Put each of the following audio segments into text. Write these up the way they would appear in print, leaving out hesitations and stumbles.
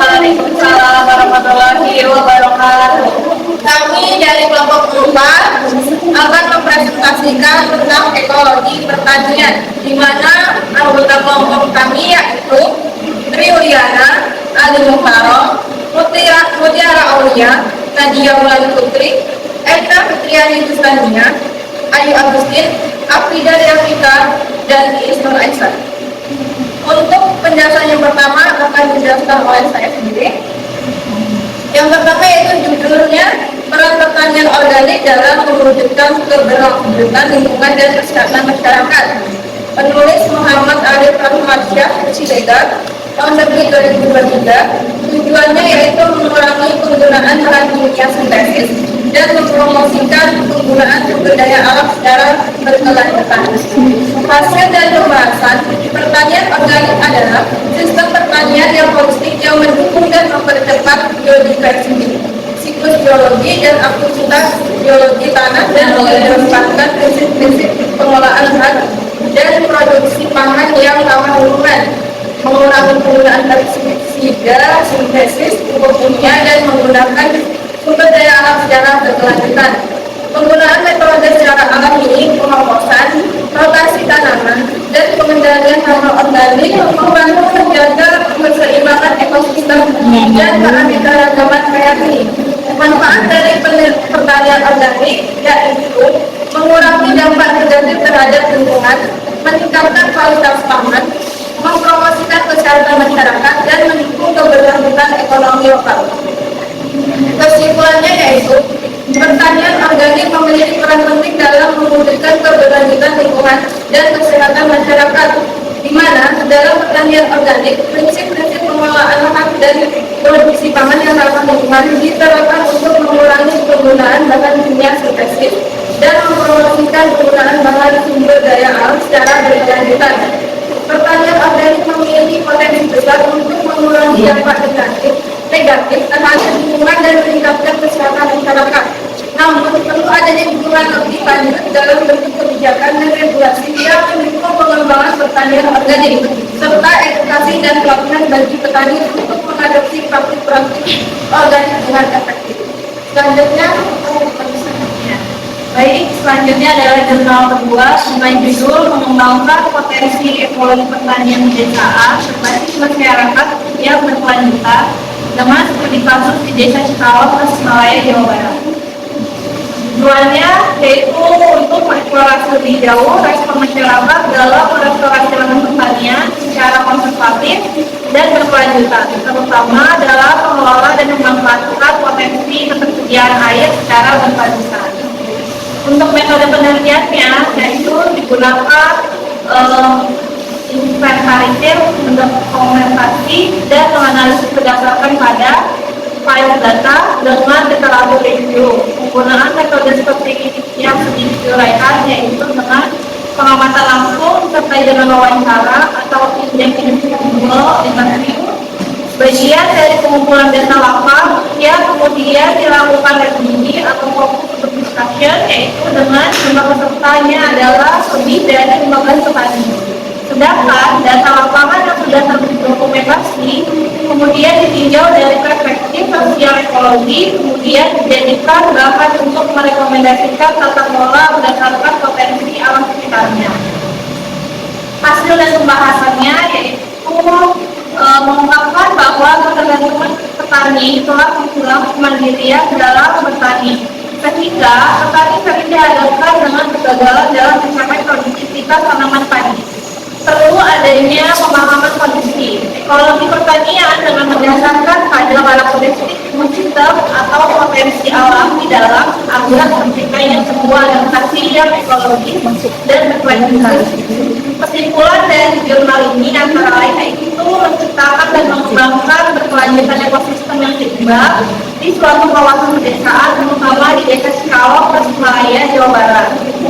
Waalaikumsalam warahmatullahi wabarakatuh. Kami dari kelompok 4 akan mempresentasikan tentang ekologi pertanian, di mana anggota kelompok kami yaitu Tri Uliana, Ali Muhtaro, Mutiara Aulia, Nadia Wulan Putri, Eka Fitriani Justania, Ayu Agustin, Afrida Riafika, dan Isnur Aisyah. Untuk penjelasan yang pertama akan dijelaskan oleh saya sendiri. Yang pertama yaitu judulnya peran pertanian organik dalam mewujudkan keberlanjutan lingkungan dan kesehatan masyarakat. Penulis Muhammad Arif Rahmansyah Siregar, tahun 2023. Tujuannya yaitu mengurangi penggunaan bahan kimia sintesis dan mempromosikan penggunaan sumber daya alam secara berkelanjutan. Hasil dari pembahasan, pertanian organik adalah sistem pertanian yang holistik yang mendukung dan mempercepat biodiversitas, siklus biologi dan aktivitas biologi tanah dan mengedepankan prinsip-prinsip pengelolaan bahan dan produksi pangan yang ramah lingkungan, mengurangi penggunaan pestisida sintesis, pupuk kimia, dan menggunakan sumber daya alam secara berkelanjutan. Penggunaan metode secara alami, pengomposan, rotasi tanaman, dan pengendalian hama organik membantu menjaga keseimbangan ekosistem dan keanekaragaman hayati. Manfaat dari pertanian organik yaitu mengurangi dampak negatif terhadap lingkungan, meningkatkan kualitas pangan, mempromosikan kesehatan masyarakat, dan mendukung keberlanjutan ekonomi lokal. Kesimpulannya yaitu pertanian organik memiliki peran penting dalam mewujudkan keberlanjutan lingkungan dan kesehatan masyarakat, di mana dalam pertanian organik prinsip-prinsip pengelolaan lahan dan produksi pangan yang ramah lingkungan diterapkan untuk mengurangi penggunaan bahan kimia sintetis dan mempromosikan penggunaan bahan sumber daya alam secara berkelanjutan. Pertanian organik memiliki potensi besar untuk mengurangi dampak negatif terhadap lingkungan dan meningkatkan kesehatan masyarakat. Namun, perlu adanya dukungan lebih lanjut dalam bentuk kebijakan dan regulasi yang mendukung pengembangan pertanian organik, serta edukasi dan pelatihan bagi petani untuk mengadopsi praktik-praktik organik dengan efektif. Selanjutnya, selanjutnya adalah jurnal kedua dengan judul mengembangkan potensi ekologi pertanian di desa berbasis masyarakat yang berkelanjutan dengan studi kasus di Desa Cikalong, Tasikmalaya, Jawa Barat. Tujuannya yaitu untuk mengeksplorasi lebih jauh respon masyarakat dalam merestorasi lahan pertanian secara konservatif dan berkelanjutan, terutama dalam mengelola dan memanfaatkan potensi ketersediaan air secara berkelanjutan. Untuk metode penelitiannya yaitu digunakan inventarisir, dokumentasi, dan menganalisis berdasarkan pada file data dengan literatur review. Penggunaan metode seperti yang sedikit diuraikan yaitu dengan pengamatan langsung serta dengan wawancara atau interview. Bagian dari pengumpulan data lapang yang kemudian dilakukan revisi atau fokus group discussion, yaitu dengan jumlah pesertanya adalah lebih dari 15 petani. Sedangkan data lapangan yang sudah terdokumentasi kemudian ditinjau dari perspektif sosial ekologi, kemudian dijadikan bahan untuk merekomendasikan tata kelola berdasarkan potensi alam sekitarnya. Hasil dan pembahasannya yaitu mengungkapkan bahwa ketergantungan petani telah mengulang kemandirian dalam bertani, sehingga petani sering dihadapkan dengan kegagalan dalam mencapai produktivitas tanaman padi. Perlu adanya pemahaman kondisi ekologi pertanian dengan berdasarkan pada karakteristik sistem atau potensi alam di dalam agar tercapainya sebuah adaptasi yang ekologis dan berkelanjutan. Kesimpulan dari jurnal ini antara lain yaitu menciptakan dan mengembangkan berkelanjutan ekosistem yang seimbang di suatu kawasan pedesaan, terutama di Desa Cikalong, Tasikmalaya, Jawa Barat,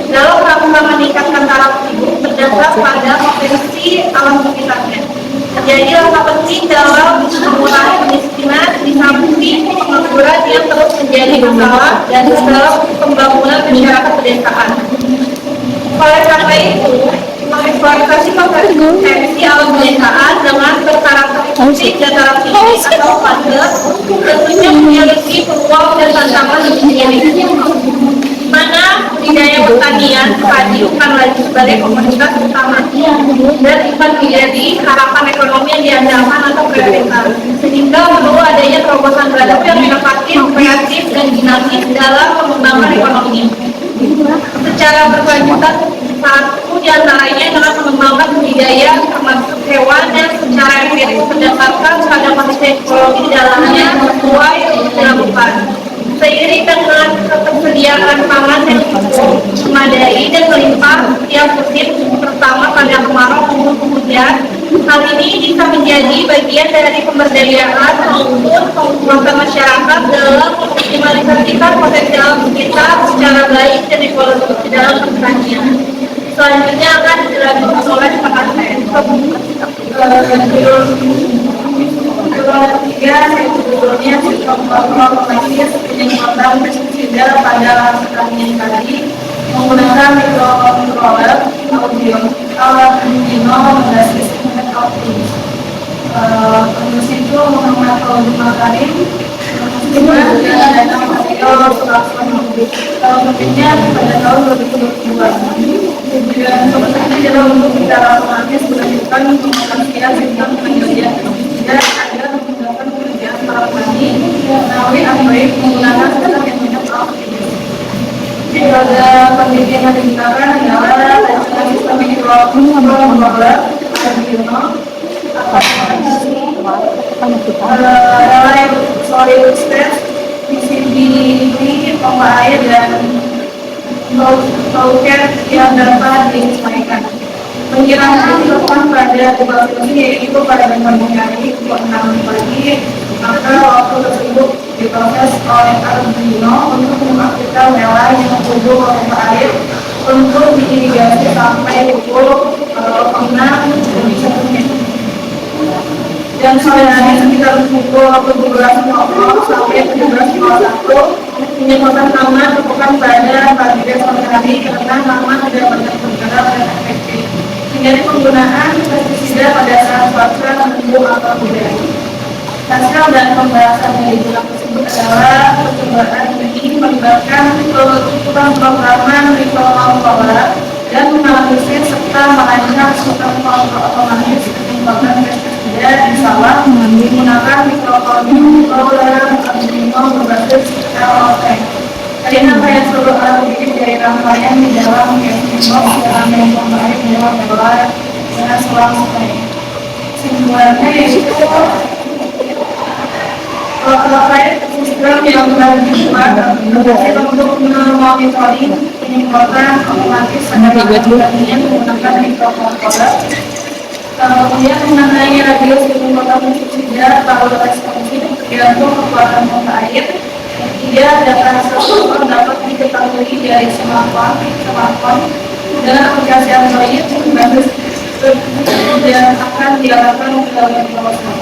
dalam rangka meningkatkan taraf hidup berdasar pada potensi alam sekitarnya. Jadi langkah penting dalam mengurangi kemiskinan di samping pengangguran yang terus menjadi masalah dan dalam pembangunan masyarakat pedesaan. Oleh karena itu, mengeksploitasi potensi alam pedesaan dengan berkarakteristik fisik, dataran tinggi atau padat, tentunya memiliki peluang dan tantangan tersendiri. Mana budidaya pertanian padi bukan lagi sebagai komoditas utama dan bukan menjadi harapan ekonomi yang diandalkan atau prioritas, sehingga perlu adanya terobosan baru yang inovatif, kreatif, dan dinamis dalam pengembangan ekonomi. Secara berkelanjutan, satu diantaranya adalah mengembangkan budidaya termasuk hewan yang secara empiris berdasarkan pada kondisi ekologi di dalamnya sesuai untuk dilakukan. Seiring dengan ketersediaan pangan yang cukup, memadai dan melimpah setiap musim, terutama pada kemarau maupun penghujan, hal ini bisa menjadi bagian dari pemberdayaan maupun penguatan masyarakat dalam meminimalisasikan potensial kita secara baik dan ekologi di dalam pertanian. Selanjutnya akan dilanjutkan oleh Pak Arten. Ketiga, sebetulnya informasi penyelamatan pestisida pada pertanian tadi menggunakan mikrokontroler audio berbasis internet optis. Terus itu Muhammad Fauzul Makarim juga datang material Sulawesi tentunya pada tahun 2022. Dan sebenarnya adalah untuk secara otomatis berdasarkan pengaplikasian sistem pengendalian pestisida agar menggunakan pekerjaan para petani melalui baik menggunakan sistem yang tidak optis. Pada penelitian yang digunakan adalah rancangan sistem mikrokontroler Arduino solid state, PCB ini pompa air dan bauket yang dapat disesuaikan. Pengiraan dilakukan pada lokasi yaitu pada pagi hari pukul 6 pagi, maka waktu tersebut diproses oleh Arduino untuk mengaktifkan relay yang menghubung pompa air untuk diirigasi sampai pukul 6 menit. Dan sore hari sekitar pukul 17.00 sampai 17.01 penyemprotan taman dilakukan pada pagi dan sore hari karena taman tidak banyak bergerak dan efektif. Hindari penggunaan pestisida pada saat cuaca mendukung atau hujan. Hasil dan pembahasan yang dibuat tersebut adalah percobaan ini melibatkan pemrograman mikrokontroler dan menganalisis serta merancang sistem kontrol otomatis pengembangan pestisida di sawah menggunakan mikrokontroler Arduino berbasis LOT. Karena saya seluruh alat bikin dari rangkaian di dalam casing box dalam yang baik di dalam bola dengan selang supaya simpulannya yaitu terkait sistem yang telah dibuat untuk memonitoring penyemprotan otomatis pada pertanian menggunakan mikrokontroler. Kemudian mengenai radius penyemprotan pestisida atau responsif tergantung kekuatan pompa air. Ketiga, data sensor dapat diketahui dari smartphone dengan aplikasi Android berbasis dan akan diarahkan melalui browser.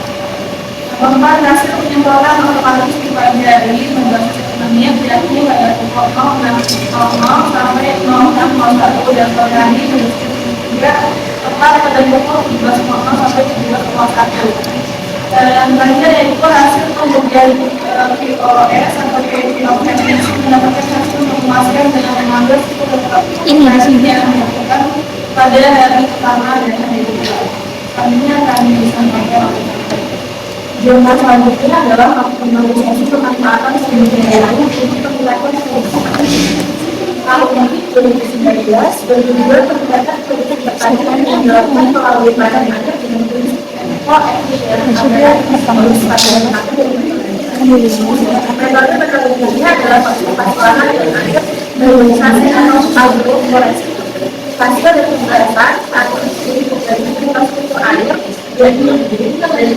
Keempat, hasil penyemprotan otomatis dipelajari berbasis ekonomi yakni pada pukul 06.00 sampai 06.01 dan sore hari juga tepat pada pukul 17.00 sampai 17.01. Dan terakhir yaitu hasil pembuktian QoS atau QoS mendapatkan hasil memuaskan dengan mengambil ini yang dilakukan pada hari pertama dan hari kedua. Selanjutnya kami disampaikan jumlah selanjutnya adalah optimalisasi pemanfaatan sumber daya air untuk melakukan tahun ini 2019 terdapat politik pertanian yang dilakukan melalui badan air dengan prinsip adalah pasokan air berorientasi atau hasil dari pembahasan atau dari infrastruktur air dan dari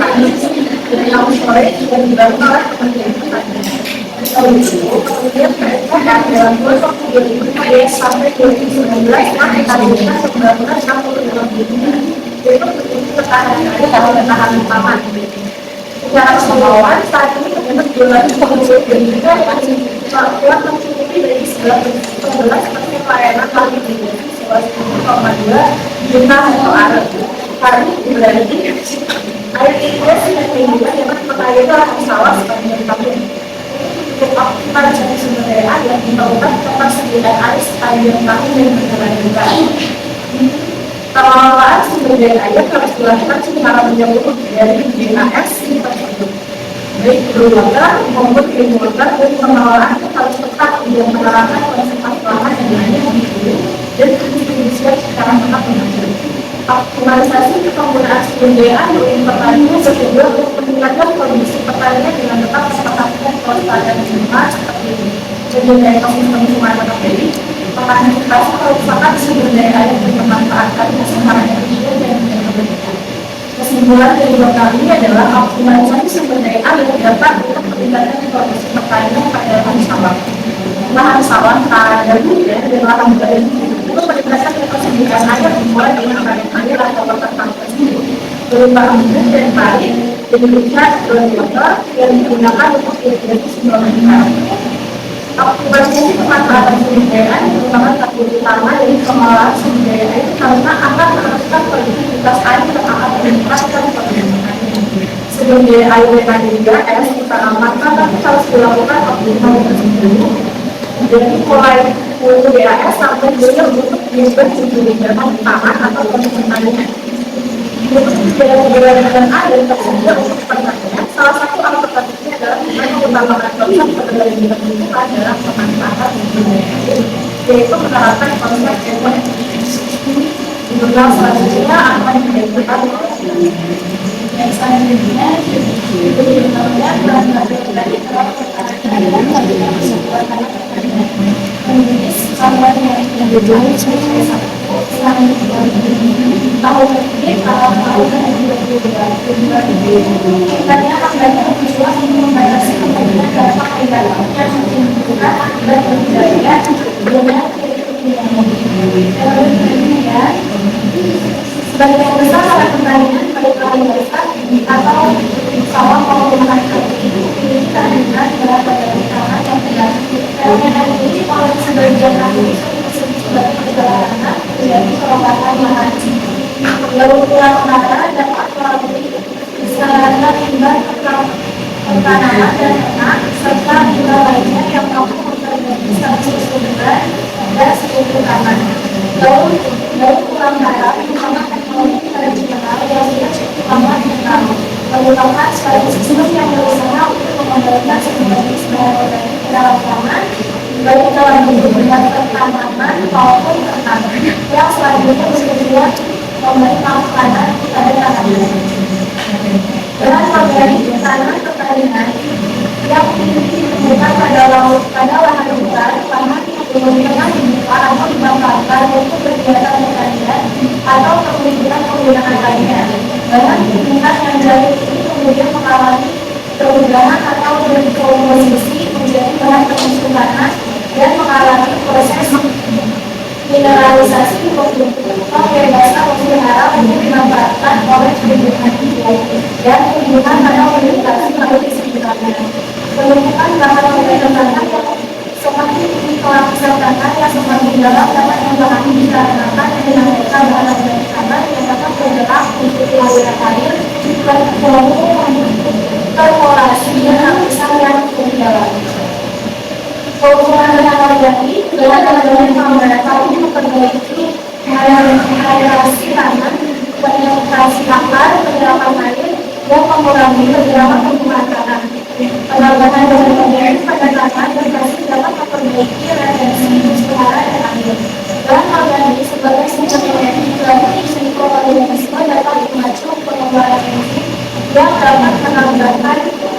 yang sore juga dibantu oleh Kementerian Pertanian. Kemudian mereka dalam waktu 2015 sampai 2019 menargetkan pembangunan 66 unit yaitu untuk ketahanan air dan ketahanan pangan. Secara keseluruhan saat ini terdapat 290 unit masih kuat mencukupi dari 11% layanan kali ini sesuai 1,2 juta hektare. Karena berarti Air itu yang kehidupan yang pertama itu akan salah sebagai tahun untuk optimalisasi sumber daya air diperlukan ketersediaan air sepanjang tahun dan berkelanjutan. Pengelolaan sumber daya air harus dilakukan secara menyeluruh dari BAS tersebut, baik berwater maupun rainwater, dan pengelolaan harus tetap dengan menerapkan konservasi lahan yang lainnya di hulu dan pendistribusian secara tepat mengatur. Optimalisasi penggunaan sumber daya air di pertanian bertujuan untuk meningkatkan kondisi pertanian dengan tetap memperhatikan kelestarian lingkungan seperti menjaga ekosistem Sumatera Barat, mengantisipasi kerusakan sumber daya air dan memanfaatkan secara efisien dan berkelanjutan. Kesimpulan dari program ini adalah optimalisasi sumber daya air dapat untuk meningkatkan kondisi pertanian pada lahan sawah, gambut dan lahan gambut untuk meningkatkan ketersediaan air dimulai dengan air atau water tersebut berupa embun dan parit diberikan groundwater yang digunakan untuk irigasi sumber air. Optimalisasi pemanfaatan sumber daya air merupakan target utama dari pengelolaan sumber daya air karena akan meneruskan produktivitas air yang akan meningkatkan perlindungan sumber daya air yang ada di BAS utamakan tapi harus dilakukan optimal tersebut. Jadi mulai hulu BAS sampai hilir untuk diberjubah pangan atau pertanian. Untuk kegiatan air tersedia untuk pertanian, salah satu alternatifnya adalah mengutamakan konsep keberlanjutan lingkungan dalam pemanfaatan sumber daya air, yaitu menerapkan konsep jurnal selanjutnya akan dilakukan yang selanjutnya sebagian besar alat pertanian baik lahan basah atau sawah maupun lahan kering itu memiliki kandungan berat badan utama yang berat. Fenomena ini oleh sebagian ahli disebut sebagai perjalanan menjadi perombakan lahan. Lalu pulang utara dapat melalui sarana limbah pertanaman dan ternak serta limbah lainnya yang mampu memperbaiki status lingkungan dan struktur tanah. Lalu pulang darat merupakan teknologi tradisional yang sudah cukup lama dikenal, merupakan suatu sistem yang berusaha untuk mengembalikan sumber bahan organik ke dalam tanah, baik dalam bentuk bahan pertanaman maupun ternak, yang selanjutnya bertujuan memberi makanan pada tanah. Bahan organik tanah pertanian yang ditemukan pada lahan hutan, lahan belum pernah dibuka atau dimanfaatkan untuk kegiatan pertanian atau penggunaan lainnya. Bahan pigmentan yang dari ini kemudian mengalami perubahan atau berkomposisi menjadi bahan pengusung tanah dan mengalami proses mineralisasi untuk pembebasan unsur hara untuk dimanfaatkan oleh tumbuhan dan tumbuhan pada vegetasi melalui sekitarnya. Penumpukan bahan organ tanah yang semakin tinggi kelapisan tanah yang semakin dalam dapat membahan dikarenakan dinamika bahan organik tanah yang dapat bergerak untuk aliran air perkolasi dan lapisan yang lebih dalam. Keunggulan bahan organik ini memperbaiki aerasi tanah, penetrasi akar, penyerapan air, dan mengurangi pergerakan permukaan tanah. Penambahan bahan organik pada tanah berhasil dapat memperbaiki retensi unsur hara dan air. Bahan organik sebagai sumber energi dari mikroorganisme dapat memacu pengembangan enzim yang dapat menambahkan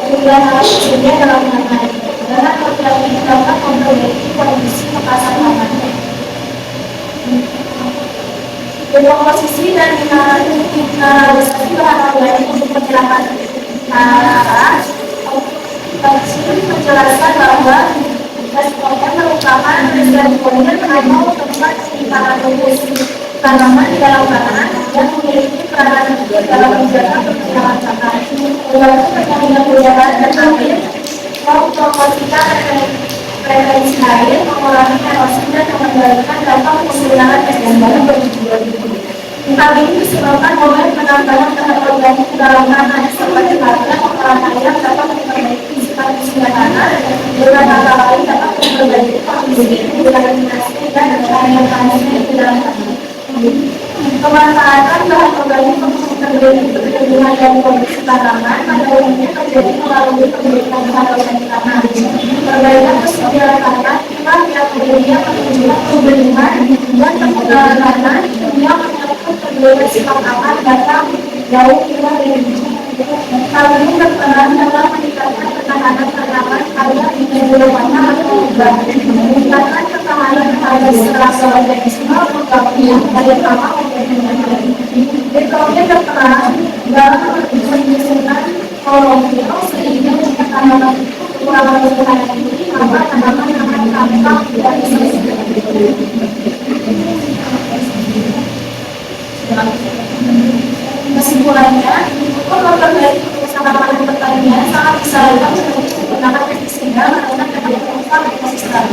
jumlah oksigen dalam tanah. Bahan organik dapat memperbaiki kondisi pekasan tanah. Dekomposisi dan mineralisasi bahan organik untuk penyerapan tanah. Menjelaskan bahwa responden merupakan responden atau tempat penyimpanan tanaman di dalam tanah yang memiliki peranan dalam menjaga kebersihan tanah, membantu penyaringan udara dan air, mempromosikan retensi air, mengurangi erosi dan mengembalikan dampak penggunaan SDM baru bagi. Hal ini disebabkan oleh penambahan bahan organik dalam ranah seperti harga orang kaya dapat memperbaiki sifat kesehatan dengan kata lain dapat memperbaiki kondisi dilaminasi dan realitasnya di dalam pemanfaatan bahan organik untuk memperbaiki pertumbuhan dan kondisi tanaman pada umumnya terjadi melalui pemberian bahan organik tanah, perbaikan kesediaan tanah, hingga yang kemudian menunjukkan pemberian dan penggunaan tanah yang menyangkut perbedaan sifat aman datang jauh dari hal ini berperan dalam meningkatkan ketahanan tanaman agar tidak tanah atau ubah, meningkatkan ketahanan terhadap serasa organisme yang daya tanah ekonomi berperan dalam menyusunkan klorofil sehingga jika tanaman itu kurang bertahan ini maka tanaman akan tampak dari kesimpulannya, untuk memperbaiki kebersamaan pertanian sangat disarankan untuk menggunakan pestisida karena dapat merusak ekosistem.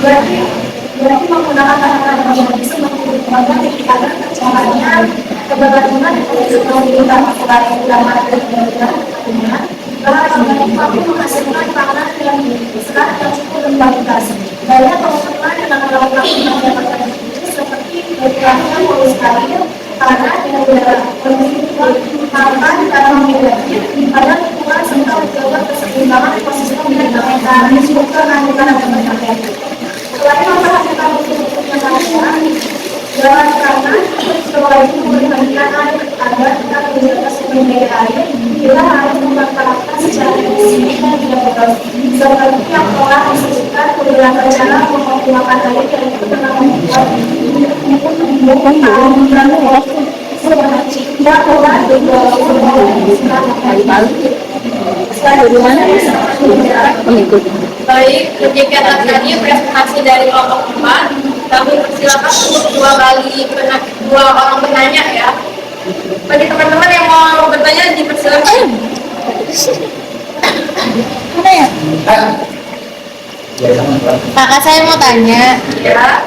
Berarti menggunakan tanaman organik sebagai lembaga meningkatkan tercapainya keberlangsungan ekosistem di dalam ulama dan pertanian. Bahan organik mampu menghasilkan pangan yang serat dan cukup berkualitas. Banyak teman-teman dengan melakukan pendapatan seperti berkurangnya polusi air, tanah dan udara, pakan dalam memiliki pada lingkungan serta menjaga keseimbangan ekosistem dan mekanisme kelanjutan dan berbagai. Selain memperhatikan bentuk yang ada, jalan tanah selain memberikan air agar kita menjaga sumber daya air, kita harus memanfaatkan secara efisien dan tidak boros. Seperti yang telah disebutkan beberapa cara mengoptimalkan air yang itu telah membuat baik, demikian tadi presentasi dari kelompok 4. Kami persilakan untuk dua orang penanya ya. Bagi teman-teman yang mau bertanya dipersilakan. Mana ya? Kakak saya mau tanya. Ya.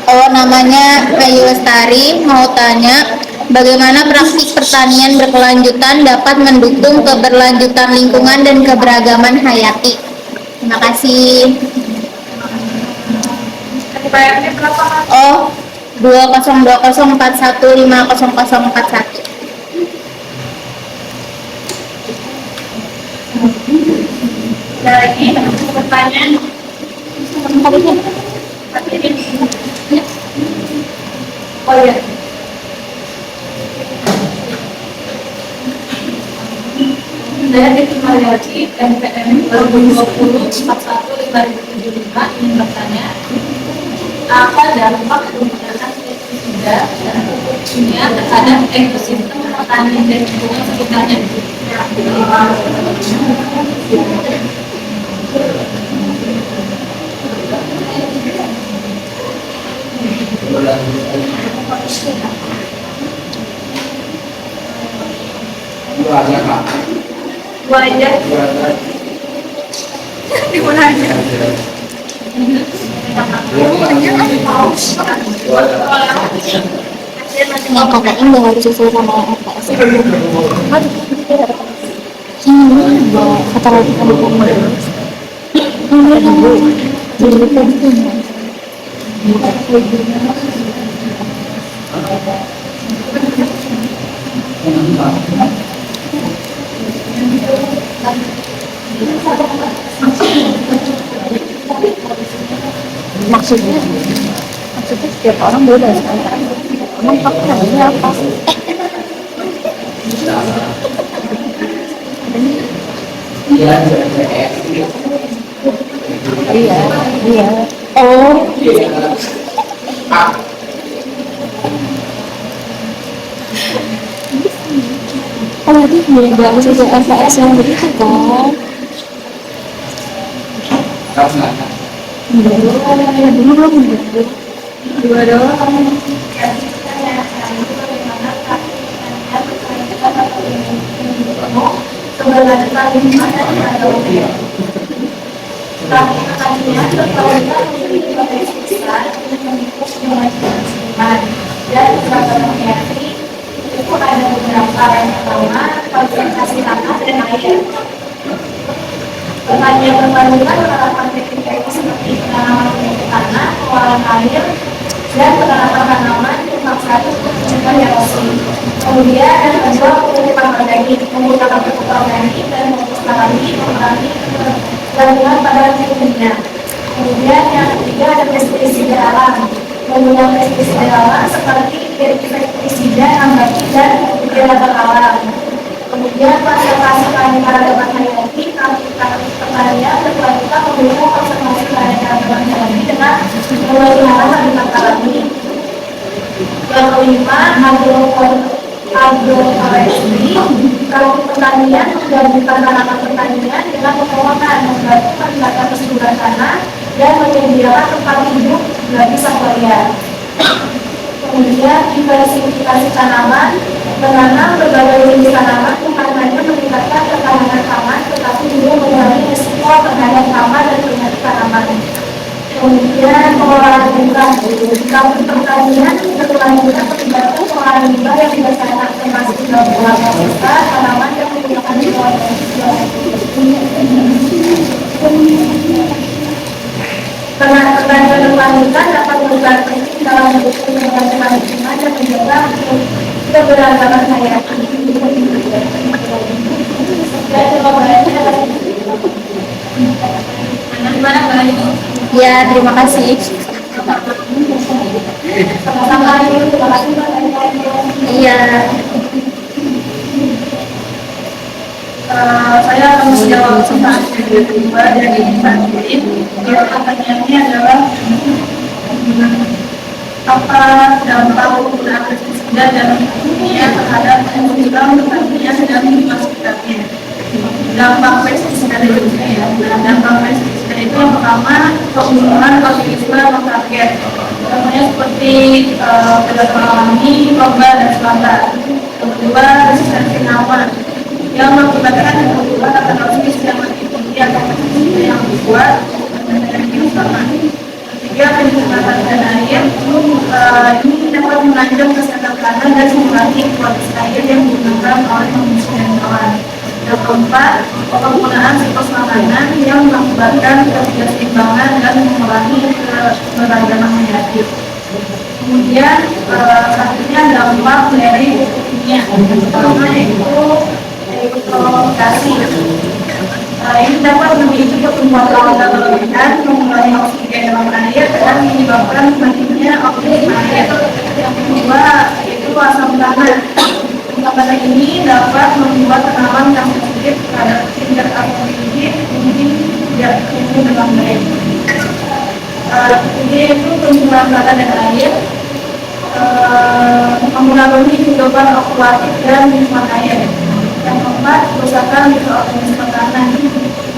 Oh, namanya Ayu Lestari, mau tanya bagaimana praktik pertanian berkelanjutan dapat mendukung keberlanjutan lingkungan dan keberagaman hayati. Terima kasih. Bayarnya berapa? Oh, 202041500041. Lagi pertanyaan. Oh ya. Saya Titi Mariachi, NPM 2020-41-5075 ingin bertanya, apa dampak penggunaan pestisida dan pupuk kimia terhadap ekosistem pertanian dan lingkungan sekitarnya? Wajah di mana aja? Yang kakaknya udah harus sesuai sama FPS. Kata lagi kamu maksudnya setiap orang beda sekarang. Emang faktornya apa? Iya. Oh. Kalau dia bilang sesuai LPS yang begitu kan? Dulu belum begitu. Dua doang. Sebenarnya tadi ada tapi katanya terkait besar dan beragam variasi itu ada daftar yang pertama, konsentrasi tanah dan air. Pertanyaan berlanjutan penerapan teknik teknis seperti penanaman untuk tanah, pengolahan air, dan penanaman tanaman untuk satu untuk mencegah erosi. Kemudian yang kedua, penutupan organik, menggunakan pupuk organik dan memperlagi mengurangi kandungan pada kimia. Kemudian yang ketiga ada pestisida alam, menggunakan pestisida alam seperti pestisida nambati dan penyelamat alam. Kemudian konservasi keanekaragaman hayati, kami pertanian berkelanjutan mendukung konservasi keanekaragaman hayati dengan memelihara habitat alami. Yang kelima, agroforestry, kalau pertanian menggabungkan tanaman pertanian dengan pemohonan, membantu meningkatkan kesuburan tanah dan menyediakan tempat hidup bagi satwa liar. Kemudian diversifikasi tanaman, menanam berbagai jenis tanaman bukan hanya meningkatkan ketahanan pangan, tetapi juga mengurangi risiko terhadap hama dan penyakit tanaman. Kemudian pengolahan limbah, kampung pertanian berkelanjutan melibatkan pengolahan limbah yang berdasarkan termasuk dalam besar tanaman yang menggunakan Penanganan berkelanjutan dapat merupakan penting dalam mendukung keberlangsungan lingkungan dan menjaga keberagaman hayati. Dan gimana Mbak Ibu? Ya, terima kasih. Sama-sama Ibu, terima kasih Mbak. Iya. Saya akan menjawab pertanyaan kedua dari Mbak Ibu. Pertanyaannya adalah apa dampak penggunaan pestisida dalam dunia terhadap program pertanian dan masukannya? Dampak pestisida itu ya. Dampak pestisida itu yang pertama penggunaan organisme target. Contohnya seperti pada alami, lomba dan selatan. Kedua, resistensi hama yang mengakibatkan kebutuhan akan oksigen yang lebih tinggi atau pestisida yang dibuat dengan yang sama. Ketiga, penyumbatan dan air ini dapat mengancam kesehatan tanah dan mengurangi kualitas air yang digunakan oleh manusia dan hewan. Yang keempat, penggunaan siklus makanan yang mengakibatkan ketidakseimbangan dan mengurangi keberagaman hayati. Kemudian selanjutnya dampak dari kimia, pertama yaitu eutrofikasi. Ini dapat memicu pertumbuhan alga berlebihan, mengurangi oksigen dalam air dan menyebabkan matinya oksigen air. Yang kedua yaitu asam tanah. Asam ini dapat membuat tanaman yang sensitif terhadap tingkat asam tinggi mungkin tidak tumbuh dengan baik. Kemudian itu penyumbang tanah dan air, mengurangi kehidupan akuatik dan lingkungan air. Yang keempat, kerusakan mikroorganisme tanah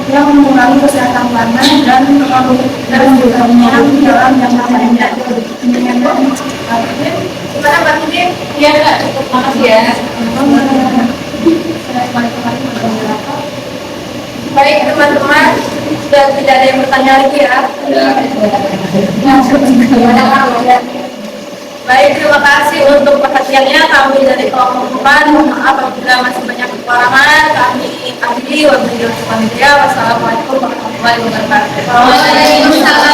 yang mengurangi kesehatan tanah dan menurunkannya dalam jangka panjang. Gimana Mbak Tudin? Iya Kak, makasih ya. Baik teman-teman, sudah tidak ada yang bertanya lagi ya? Baik, terima kasih untuk perhatiannya. Kami dari kelompok 4, mohon maaf apabila masih banyak kekurangan. Kami akhiri. Wassalamualaikum warahmatullahi wabarakatuh. Waalaikumsalam.